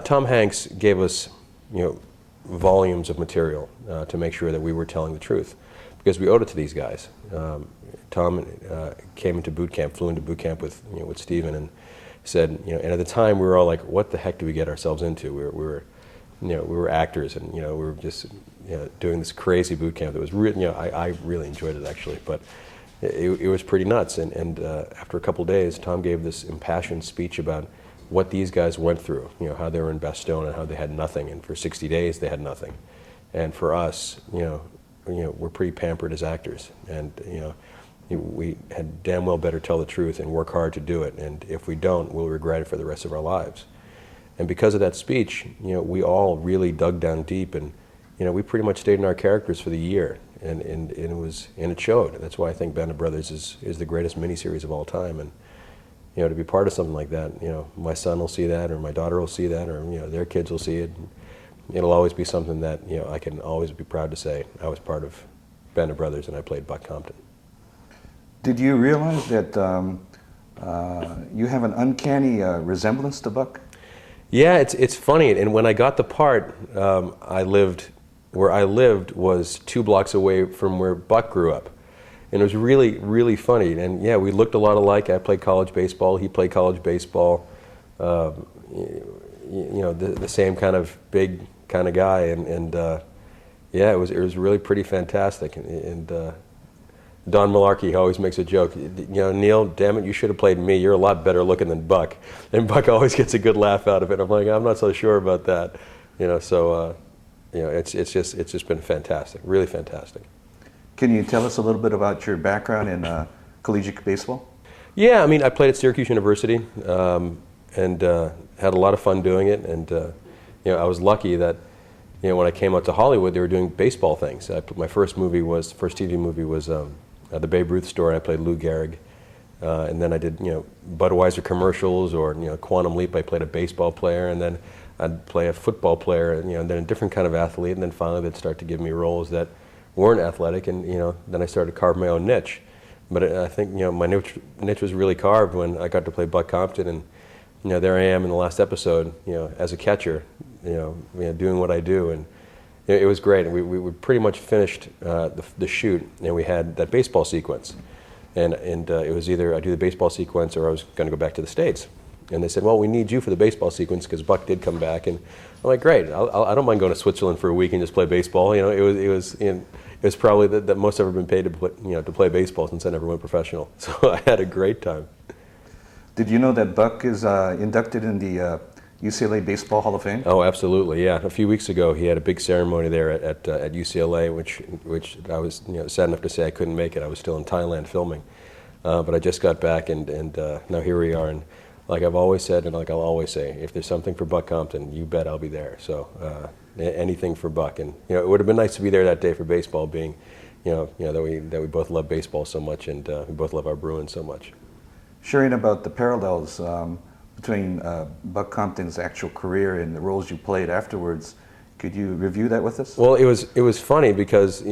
Tom Hanks gave us, volumes of material to make sure that we were telling the truth, because we owed it to these guys. Tom came into boot camp, flew into boot camp with Stephen, and said, and at the time we were all like, what the heck did we get ourselves into? We were actors, and we were just doing this crazy boot camp that was really, I really enjoyed it actually, but it was pretty nuts. And after a couple of days, Tom gave this impassioned speech about what these guys went through, how they were in Bastogne and how they had nothing, and for 60 days they had nothing. And for us, we're pretty pampered as actors, and we had damn well better tell the truth and work hard to do it, and if we don't, we'll regret it for the rest of our lives. And because of that speech, we all really dug down deep, and we pretty much stayed in our characters for the year, and it showed. That's why I think Band of Brothers is the greatest miniseries of all time. And to be part of something like that, my son will see that, or my daughter will see that, or their kids will see it. It'll always be something that I can always be proud to say I was part of Band of Brothers and I played Buck Compton. Did you realize that you have an uncanny resemblance to Buck? Yeah, it's funny. And when I got the part, where I lived was 2 blocks away from where Buck grew up. And it was really, really funny. And yeah, we looked a lot alike. I played college baseball. He played college baseball. The same kind of big kind of guy. And yeah, it was really pretty fantastic. And Don Malarkey always makes a joke. Neal, damn it, you should have played me. You're a lot better looking than Buck. And Buck always gets a good laugh out of it. I'm like, I'm not so sure about that. It's just been fantastic, really fantastic. Can you tell us a little bit about your background in collegiate baseball? Yeah, I played at Syracuse University and had a lot of fun doing it. And I was lucky that when I came out to Hollywood, they were doing baseball things. My first TV movie was The Babe Ruth Story. I played Lou Gehrig, and then I did Budweiser commercials, or Quantum Leap. I played a baseball player, and then I'd play a football player, and then a different kind of athlete, and then finally they'd start to give me roles that weren't athletic, and then I started to carve my own niche. But I think my niche was really carved when I got to play Buck Compton, and there I am in the last episode, as a catcher, doing what I do, and it was great. And we pretty much finished the shoot, and we had that baseball sequence, and it was either I do the baseball sequence or I was going to go back to the States. And they said, well, we need you for the baseball sequence because Buck did come back. And I'm like, great, I don't mind going to Switzerland for a week and just play baseball. It was probably the most I've ever been paid to play baseball since I never went professional. So I had a great time. Did you know that Buck is inducted in the UCLA Baseball Hall of Fame? Oh, absolutely, yeah. A few weeks ago, he had a big ceremony there at UCLA, which I was sad enough to say I couldn't make it. I was still in Thailand filming, but I just got back, and now here we are. And like I've always said, and like I'll always say, if there's something for Buck Compton, you bet I'll be there. So anything for Buck, and it would have been nice to be there that day for baseball, being that we both love baseball so much, and we both love our Bruins so much. Sharing about the parallels between Buck Compton's actual career and the roles you played afterwards, could you review that with us? Well, it was funny because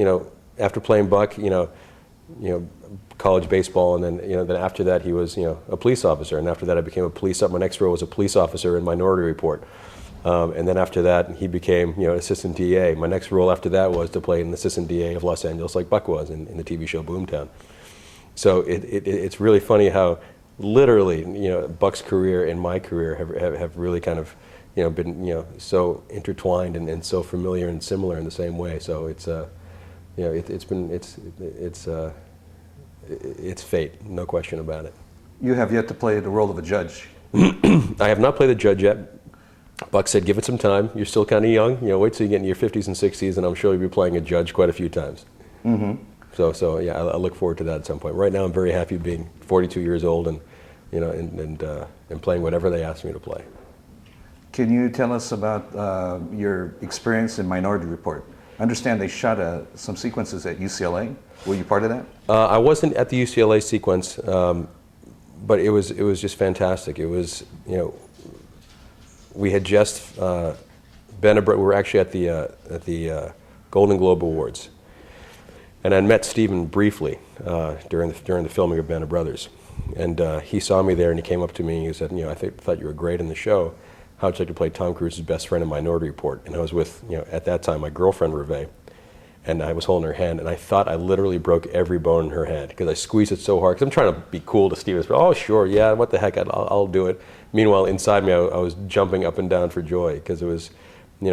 after playing Buck, college baseball, and then then after that he was a police officer, and after that I became a police. My next role was a police officer in Minority Report, and then after that he became assistant DA. My next role after that was to play an assistant DA of Los Angeles, like Buck was in the TV show Boomtown. So it's really funny how literally Buck's career and my career have really kind of been so intertwined and so familiar and similar in the same way. So it's fate, no question about it. You have yet to play the role of a judge. I have not played the judge yet. Buck said, give it some time. You're still kind of young. Wait till you get into your 50s and 60s, and I'm sure you'll be playing a judge quite a few times. Mm-hmm. So yeah, I look forward to that at some point. Right now, I'm very happy being 42 years old and and playing whatever they ask me to play. Can you tell us about your experience in Minority Report? I understand they shot some sequences at UCLA. Were you part of that? I wasn't at the UCLA sequence, but it was just fantastic. It was we had just we were actually at the Golden Globe Awards, and I met Stephen briefly during the filming of Band of Brothers, and he saw me there and he came up to me and he said, I thought you were great in the show. how would you like to play Tom Cruise's best friend in Minority Report? And I was with, at that time, my girlfriend, Reve, and I was holding her hand, and I thought I literally broke every bone in her head because I squeezed it so hard. Because I'm trying to be cool to Steven. Oh, sure, yeah, what the heck, I'll do it. Meanwhile, inside me, I was jumping up and down for joy because it was,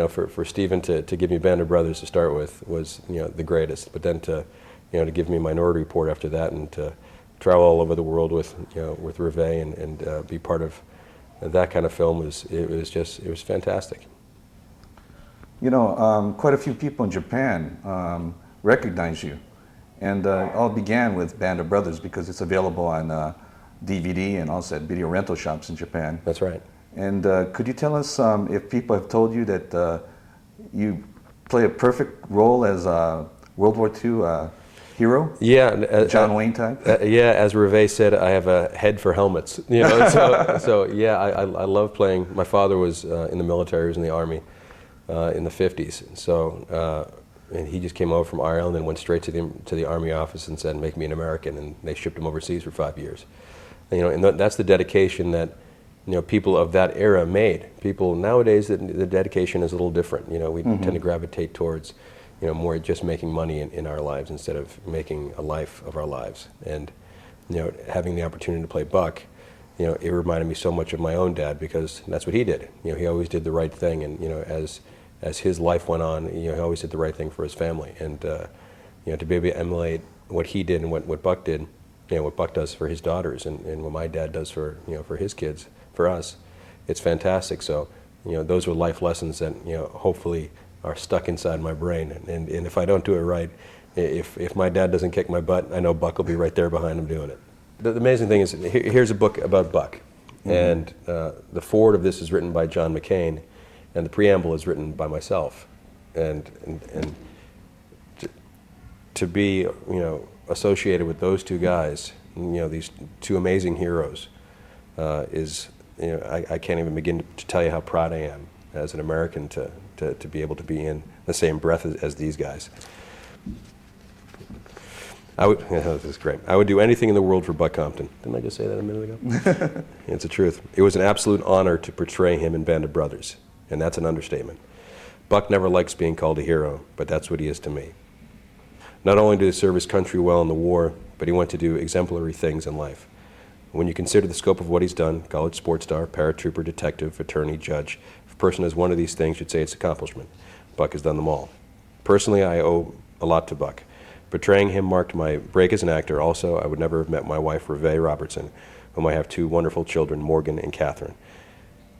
for Steven to give me Band of Brothers to start with was, the greatest. But then to give me Minority Report after that, and to travel all over the world with, with Reve and be part of that kind of film it was fantastic. Quite a few people in Japan recognize you, and all began with Band of Brothers because it's available on DVD and also at video rental shops in Japan. That's right. And could you tell us if people have told you that you play a perfect role as a World War II hero? Yeah, John Wayne type. Yeah, as Reve said, I have a head for helmets. So yeah, I love playing. My father was in the military; he was in the Army in the '50s. So and he just came over from Ireland and went straight to the Army office and said, "Make me an American," and they shipped him overseas for 5 years. And that's the dedication that people of that era made. People nowadays, the dedication is a little different. We tend to gravitate towards more just making money in our lives instead of making a life of our lives. And having the opportunity to play Buck, it reminded me so much of my own dad because that's what he did. He always did the right thing, and as his life went on, he always did the right thing for his family. And to be able to emulate what he did and what Buck did, what Buck does for his daughters and what my dad does for for his kids, for us, it's fantastic. So those are life lessons that hopefully are stuck inside my brain. And if I don't do it right, if my dad doesn't kick my butt, I know Buck will be right there behind him doing it. The amazing thing is, here's a book about Buck, and the foreword of this is written by John McCain, and the preamble is written by myself. And to be associated with those two guys, these two amazing heroes, is I can't even begin to tell you how proud I am as an American to be able to be in the same breath as these guys. This is great. I would do anything in the world for Buck Compton. Didn't I just say that a minute ago? It's the truth. It was an absolute honor to portray him in Band of Brothers, and that's an understatement. Buck never likes being called a hero, but that's what he is to me. Not only did he serve his country well in the war, but he went to do exemplary things in life. When you consider the scope of what he's done, college sports star, paratrooper, detective, attorney, judge, if a person has one of these things, you'd say it's accomplishment. Buck has done them all. Personally, I owe a lot to Buck. Portraying him marked my break as an actor. Also, I would never have met my wife, Reve Robertson, whom I have two wonderful children, Morgan and Catherine.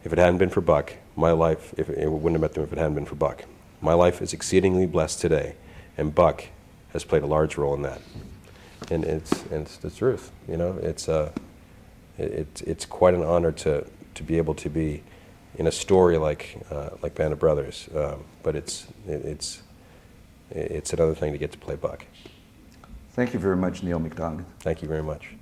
If it hadn't been for Buck, my life, it wouldn't have met them if it hadn't been for Buck. My life is exceedingly blessed today, and Buck has played a large role in that. And it's the truth. It's quite an honor to be able to be in a story like Band of Brothers, but it's another thing to get to play Buck. Thank you very much, Neal McDonough. Thank you very much.